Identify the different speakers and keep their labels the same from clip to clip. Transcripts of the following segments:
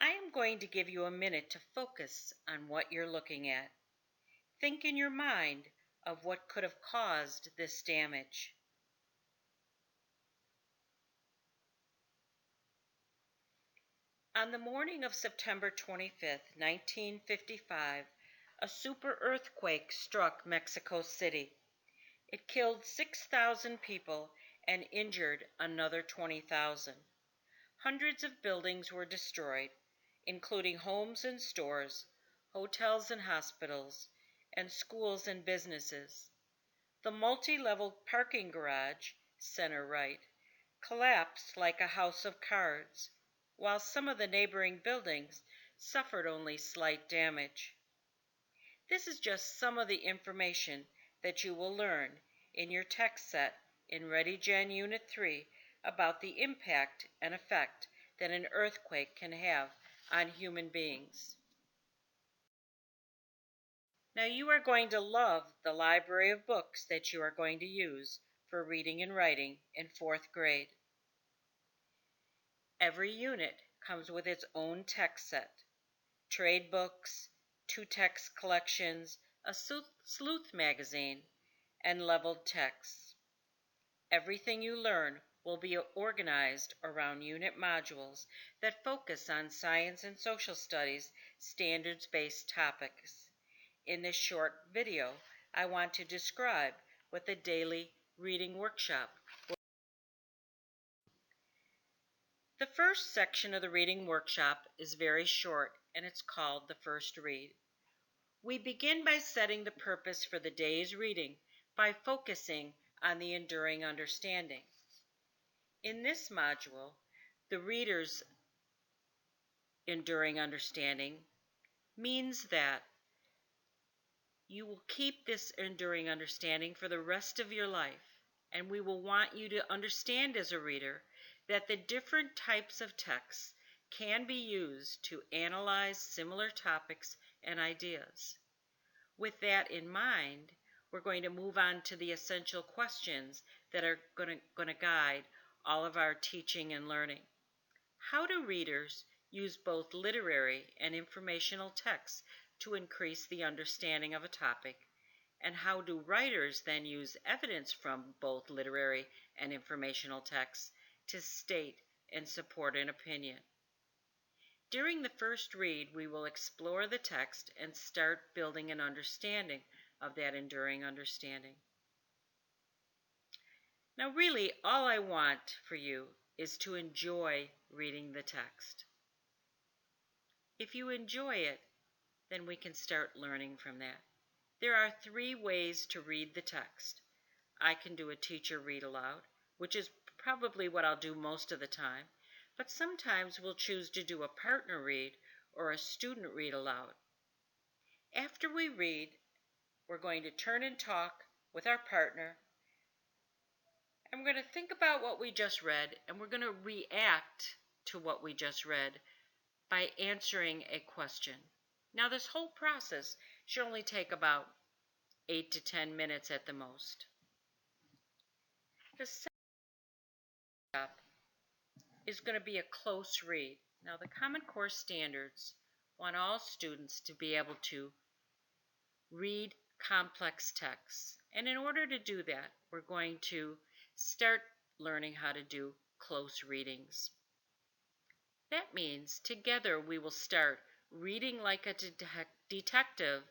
Speaker 1: I am going to give you a minute to focus on what you're looking at. Think in your mind of what could have caused this damage. On the morning of September 25th, 1955, a super earthquake struck Mexico City. It killed 6,000 people and injured another 20,000. Hundreds of buildings were destroyed, including homes and stores, hotels and hospitals, and schools and businesses. The multi-level parking garage, center right, collapsed like a house of cards, while some of the neighboring buildings suffered only slight damage. This is just some of the information that you will learn in your text set in ReadyGEN Unit 3 about the impact and effect that an earthquake can have on human beings. Now you are going to love the library of books that you are going to use for reading and writing in 4th grade. Every unit comes with its own text set, trade books, 2 text collections, a sleuth magazine, and leveled texts. Everything you learn will be organized around unit modules that focus on science and social studies standards-based topics. In this short video, I want to describe what the daily reading workshop will be. The first section of the reading workshop is very short and it's called the first read. We begin by setting the purpose for the day's reading by focusing on the enduring understanding. In this module, the reader's enduring understanding means that you will keep this enduring understanding for the rest of your life, and we will want you to understand as a reader that the different types of texts can be used to analyze similar topics and ideas. With that in mind, we're going to move on to the essential questions that are going to guide all of our teaching and learning. How do readers use both literary and informational texts to increase the understanding of a topic? And how do writers then use evidence from both literary and informational texts to state and support an opinion? During the first read, we will explore the text and start building an understanding of that enduring understanding. Now really, all I want for you is to enjoy reading the text. If you enjoy it, then we can start learning from that. There are 3 ways to read the text. I can do a teacher read aloud, which is probably what I'll do most of the time, but sometimes we'll choose to do a partner read or a student read aloud. After we read, we're going to turn and talk with our partner, and we're going to think about what we just read, and we're going to react to what we just read by answering a question. Now this whole process should only take about 8 to 10 minutes at the most. The second step is going to be a close read. Now the Common Core standards want all students to be able to read complex texts. And in order to do that, we're going to start learning how to do close readings. That means together we will start reading like a detective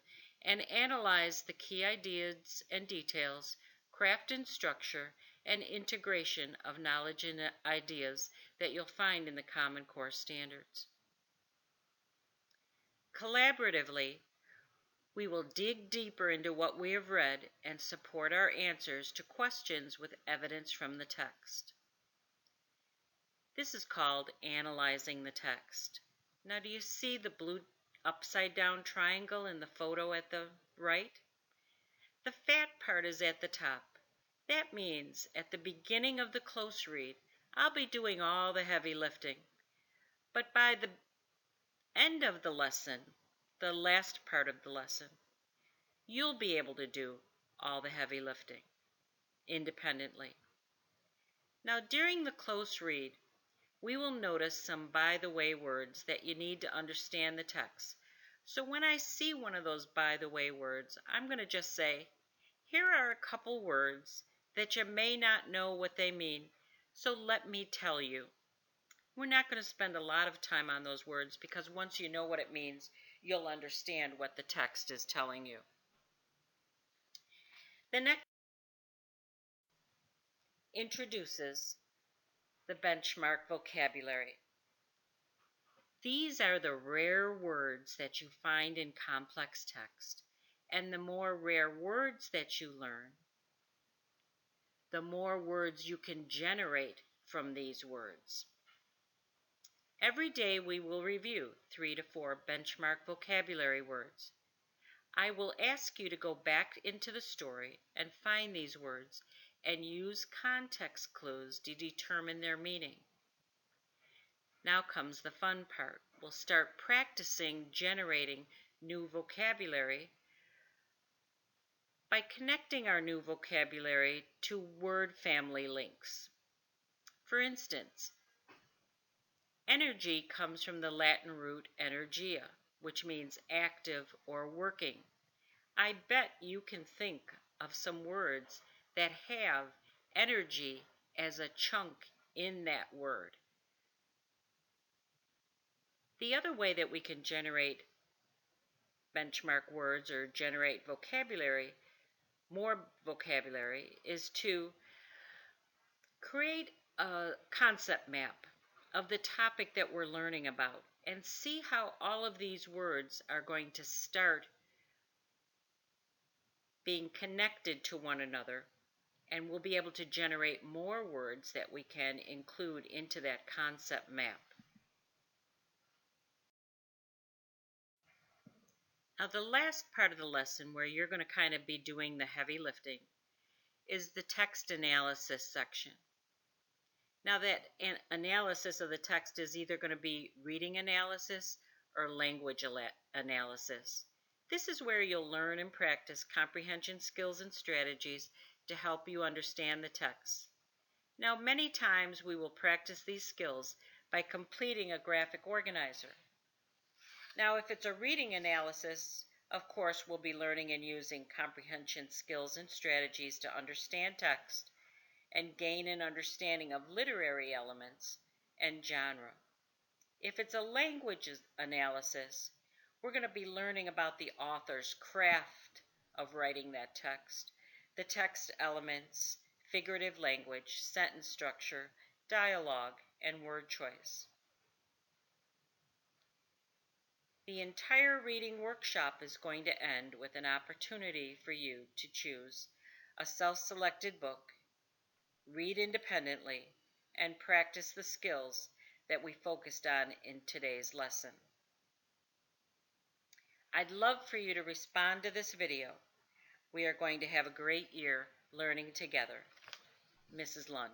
Speaker 1: and analyze the key ideas and details, craft and structure, and integration of knowledge and ideas that you'll find in the Common Core standards. Collaboratively, we will dig deeper into what we have read and support our answers to questions with evidence from the text. This is called analyzing the text. Now, do you see the blue upside down triangle in the photo at the right? The fat part is at the top. That means at the beginning of the close read, I'll be doing all the heavy lifting. But by the end of the lesson, the last part of the lesson, you'll be able to do all the heavy lifting independently. Now, during the close read, we will notice some by-the-way words that you need to understand the text. So when I see one of those by-the-way words, I'm going to just say, here are a couple words that you may not know what they mean, so let me tell you. We're not going to spend a lot of time on those words because once you know what it means, you'll understand what the text is telling you. The next introduces the benchmark vocabulary. These are the rare words that you find in complex text, and the more rare words that you learn, the more words you can generate from these words. Every day we will review 3 to 4 benchmark vocabulary words. I will ask you to go back into the story and find these words and use context clues to determine their meaning. Now comes the fun part. We'll start practicing generating new vocabulary by connecting our new vocabulary to word family links. For instance, energy comes from the Latin root energia, which means active or working. I bet you can think of some words that have energy as a chunk in that word. The other way that we can generate benchmark words or generate vocabulary, more vocabulary, is to create a concept map of the topic that we're learning about and see how all of these words are going to start being connected to one another, and we'll be able to generate more words that we can include into that concept map. Now the last part of the lesson where you're going to kind of be doing the heavy lifting is the text analysis section. Now that analysis of the text is either going to be reading analysis or language analysis. This is where you'll learn and practice comprehension skills and strategies to help you understand the text. Now many times we will practice these skills by completing a graphic organizer. Now if it's a reading analysis, of course we'll be learning and using comprehension skills and strategies to understand text and gain an understanding of literary elements and genre. If it's a language analysis, we're going to be learning about the author's craft of writing that text, the text elements, figurative language, sentence structure, dialogue, and word choice. The entire reading workshop is going to end with an opportunity for you to choose a self-selected book, read independently, and practice the skills that we focused on in today's lesson. I'd love for you to respond to this video. We are going to have a great year learning together. Mrs. Lund.